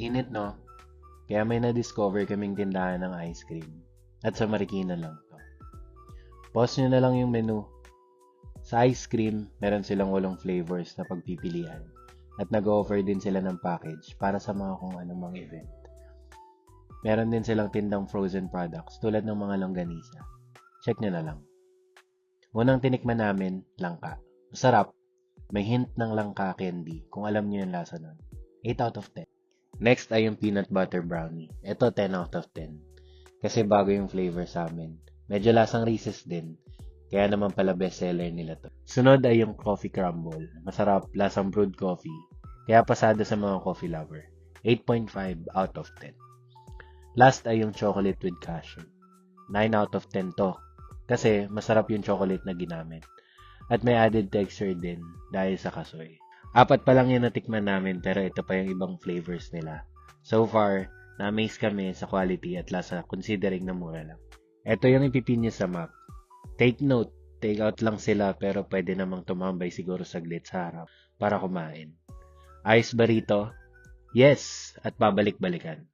Init, no? Kaya may na-discover kaming tindahan ng ice cream. At sa Marikina lang to. Pause nyo na lang yung menu. Sa ice cream, meron silang 8 flavors na pagpipilian. At nag-offer din sila ng package para sa mga kung anumang event. Meron din silang tindang frozen products tulad ng mga longganisa. Check nyo na lang. Unang tinikman namin, langka. Masarap. May hint ng langka candy kung alam nyo yung lasa nun. 8 out of 10. Next ay yung peanut butter brownie. Ito 10 out of 10. Kasi bago yung flavor sa amin. Medyo lasang Reese's din. Kaya naman pala bestseller nila to. Sunod ay yung coffee crumble. Masarap, lasang brewed coffee. Kaya pasado sa mga coffee lover. 8.5 out of 10. Last ay yung chocolate with cashew. 9 out of 10 to. Kasi masarap yung chocolate na ginamit. At may added texture din dahil sa kasoy. 4 pa lang yung natikman namin pero ito pa yung ibang flavors nila. So far, na-amaze kami sa quality at lasa considering na mura lang. Ito yung ipipin nyo sa map. Take note, take out lang sila pero pwede namang tumambay siguro saglit sa harap para kumain. Ayos ba rito? Yes! At babalik-balikan.